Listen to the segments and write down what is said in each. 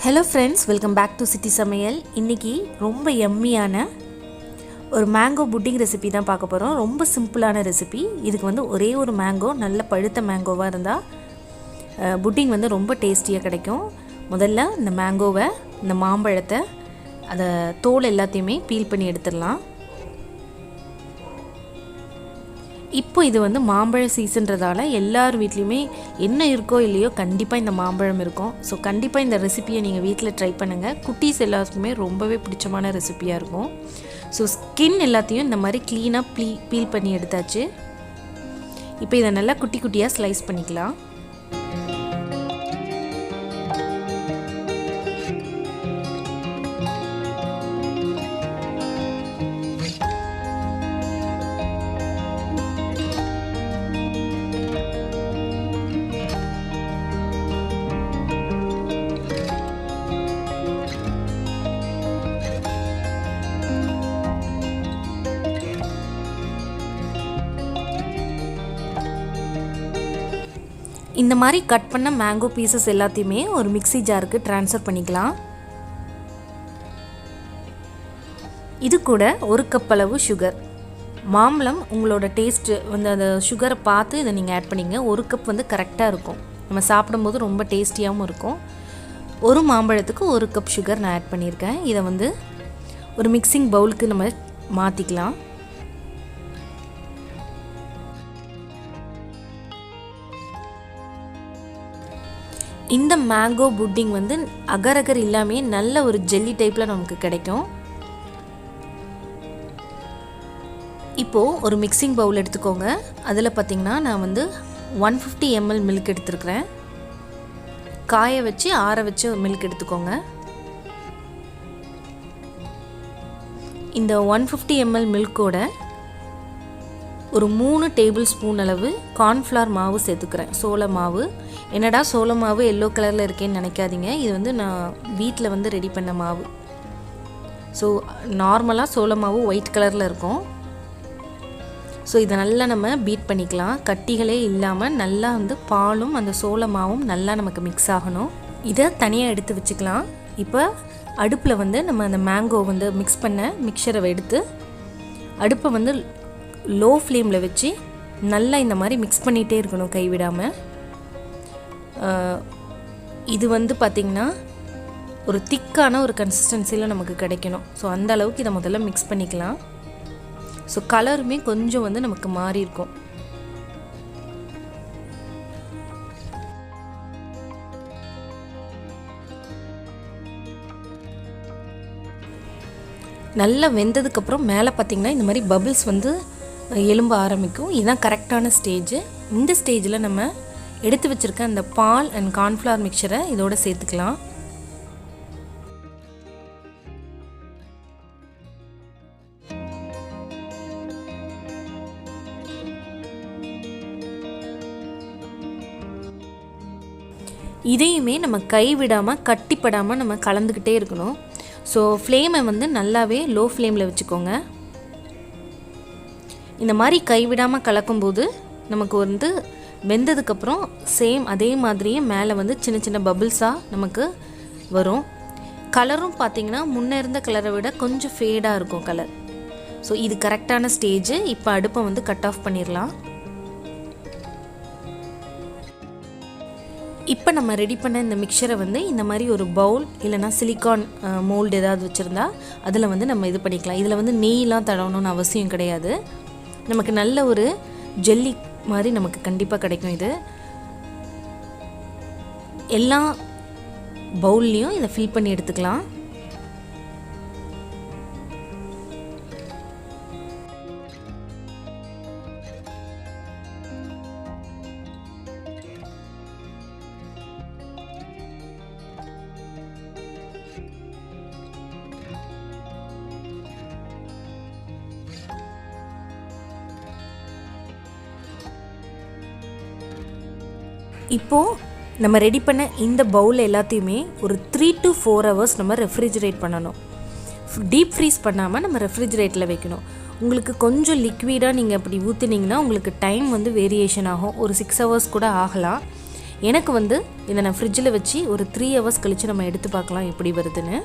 Hello friends, welcome back to Chitti Samayal. இன்றைக்கி ரொம்ப எம்மியான ஒரு மேங்கோ புட்டிங் ரெசிபி தான் பார்க்க போகிறோம். ரொம்ப சிம்பிளான ரெசிபி. இதுக்கு வந்து ஒரே ஒரு மேங்கோ, நல்ல பழுத்த மேங்கோவாக இருந்தால் புட்டிங் வந்து ரொம்ப டேஸ்டியாக கிடைக்கும். முதல்ல இந்த மேங்கோவை, இந்த மாம்பழத்தை, அதை தோல் எல்லாத்தையுமே பீல் பண்ணி எடுத்துடலாம். இப்போ இது வந்து மாம்பழ சீசன்றதால எல்லார் வீட்லேயுமே என்ன இருக்கோ இல்லையோ கண்டிப்பாக இந்த மாம்பழம் இருக்கும். ஸோ கண்டிப்பாக இந்த ரெசிப்பியை நீங்கள் வீட்டில் ட்ரை பண்ணுங்கள். குட்டீஸ் எல்லாருக்குமே ரொம்பவே பிடிச்சமான ரெசிப்பியாக இருக்கும். ஸோ ஸ்கின் எல்லாத்தையும் இந்த மாதிரி க்ளீனாக பீல் பண்ணி எடுத்தாச்சு. இப்போ இதை நல்லா குட்டி குட்டியாக ஸ்லைஸ் பண்ணிக்கலாம். இந்த மாதிரி கட் பண்ண மேங்கோ பீசஸ் எல்லாத்தையுமே ஒரு மிக்ஸி ஜாருக்கு ட்ரான்ஸ்ஃபர் பண்ணிக்கலாம். இது கூட ஒரு கப் அளவு சுகர், மாம்பழம் உங்களோட டேஸ்ட்டு வந்து அந்த சுகரை பார்த்து இதை நீங்கள் ஆட் பண்ணிங்க. ஒரு கப் வந்து கரெக்டாக இருக்கும். நம்ம சாப்பிடும்போது ரொம்ப டேஸ்டியாகவும் இருக்கும். ஒரு மாம்பழத்துக்கு ஒரு கப் சுகர் நான் ஆட் பண்ணியிருக்கேன். இதை வந்து ஒரு மிக்சிங் பவுலுக்கு நம்ம மாற்றிக்கலாம். இந்த மேங்கோ புட்டிங் வந்து அகர் இல்லாமல் நல்ல ஒரு ஜெல்லி டைப்பில் நமக்கு கிடைக்கும். இப்போது ஒரு மிக்சிங் பவுல் எடுத்துக்கோங்க. அதில் பார்த்திங்கன்னா நான் வந்து 150 ml மில்க் எடுத்துருக்கிறேன். காய வச்சு ஆற வச்சு மில்க் எடுத்துக்கோங்க. இந்த 150 ml மில்கோட ஒரு 3 டேபிள் ஸ்பூன் அளவு கார்ன்ஃப்ளவர் மாவு சேர்த்துக்கிறேன். சோள மாவு. என்னடா சோள மாவு எல்லோ கலரில் இருக்கேன்னு நினைக்காதீங்க. இது வந்து நான் வீட்டில் வந்து ரெடி பண்ண மாவு. ஸோ நார்மலாக சோள மாவு ஒயிட் கலரில் இருக்கும். ஸோ இதை நல்லா நம்ம பீட் பண்ணிக்கலாம். கட்டிகளே இல்லாமல் நல்லா வந்து பாலும் அந்த சோள மாவும் நல்லா நமக்கு மிக்ஸ் ஆகணும். இதை தனியாக எடுத்து வச்சுக்கலாம். இப்போ அடுப்பில் வந்து நம்ம அந்த மேங்கோ வந்து மிக்ஸ் பண்ண மிக்சரை எடுத்து அடுப்பை வந்து லோ ஃப்ளேமில் வச்சு நல்லா இந்த மாதிரி மிக்ஸ் பண்ணிகிட்டே இருக்கணும் கைவிடாமல். இது வந்து பார்த்திங்கன்னா ஒரு திக்கான ஒரு கன்சிஸ்டன்சியில் நமக்கு கிடைக்கணும். ஸோ அந்த அளவுக்கு இதை முதல்ல மிக்ஸ் பண்ணிக்கலாம். ஸோ கலருமே கொஞ்சம் வந்து நமக்கு மாறி இருக்கும். நல்லா வெந்ததுக்கப்புறம் மேலே பார்த்திங்கன்னா இந்த மாதிரி பபிள்ஸ் வந்து எலும்ப ஆரம்பிக்கும். இதுதான் கரெக்டான ஸ்டேஜ். இந்த ஸ்டேஜில் நம்ம எடுத்து வச்சுருக்க அந்த பால் அண்ட் கார்ன்ஃப்ளவர் மிக்சரை இதோட சேர்த்துக்கலாம். இதையுமே நம்ம கைவிடாமல் கட்டிப்படாமல் நம்ம கலந்துக்கிட்டே இருக்கணும். ஸோ ஃப்ளேமை வந்து நல்லாவே லோ ஃப்ளேமில் வச்சுக்கோங்க. இந்த மாதிரி கைவிடாமல் கலக்கும்போது நமக்கு வந்து வெந்ததுக்கப்புறம் சேம் அதே மாதிரியே மேலே வந்து சின்ன சின்ன பபிள்ஸாக நமக்கு வரும். கலரும் பார்த்திங்கன்னா முன்னே இருந்த கலரை விட கொஞ்சம் ஃபேடாக இருக்கும் கலர். ஸோ இது கரெக்டான ஸ்டேஜ். இப்போ அடுப்பை வந்து கட் ஆஃப் பண்ணிடலாம். இப்போ நம்ம ரெடி பண்ண இந்த மிக்சரை வந்து இந்த மாதிரி ஒரு பவுல் இல்லைனா சிலிக்கான் மோல்டு ஏதாவது வச்சுருந்தா அதில் வந்து நம்ம இது பண்ணிக்கலாம். இதில் வந்து நெய்லாம் தடவணும்னு அவசியம் கிடையாது. நமக்கு நல்ல ஒரு ஜெல்லி மாதிரி நமக்கு கண்டிப்பாக கிடைக்கும். இது எல்லா பவுல்லையும் இதை ஃபில் பண்ணி எடுத்துக்கலாம். இப்போது நம்ம ரெடி பண்ண இந்த பவுல் எல்லாத்தையுமே ஒரு 3 to 4 hours நம்ம ரெஃப்ரிஜரேட் பண்ணணும். டீப் ஃப்ரீஸ் பண்ணாமல் நம்ம ரெஃப்ரிஜரேட்டில் வைக்கணும். உங்களுக்கு கொஞ்சம் லிக்விடாக நீங்கள் அப்படி ஊற்றினீங்கன்னா உங்களுக்கு டைம் வந்து வேரியேஷன் ஆகும். ஒரு 6 hours கூட ஆகலாம். எனக்கு வந்து இதை நான் ஃப்ரிட்ஜில் வச்சு ஒரு 3 ஹவர்ஸ் கழித்து நம்ம எடுத்து பார்க்கலாம் எப்படி வருதுன்னு.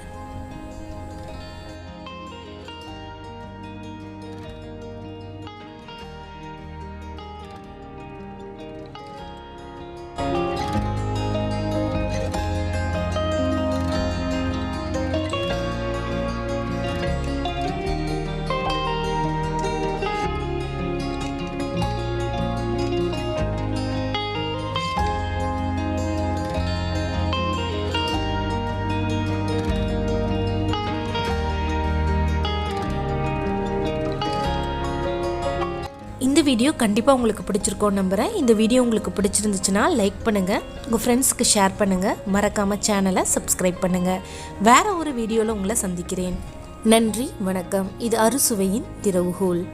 இந்த வீடியோ கண்டிப்பாக உங்களுக்கு பிடிச்சிருக்கோன்னு நம்புகிறேன். இந்த வீடியோ உங்களுக்கு பிடிச்சிருந்துச்சுன்னா லைக் பண்ணுங்கள், உங்கள் ஃப்ரெண்ட்ஸுக்கு ஷேர் பண்ணுங்கள், மறக்காமல் சேனலை சப்ஸ்கிரைப் பண்ணுங்கள். வேறு ஒரு வீடியோவில் உங்களை சந்திக்கிறேன். நன்றி, வணக்கம். இது அறுசுவையின் திறவுகோல்.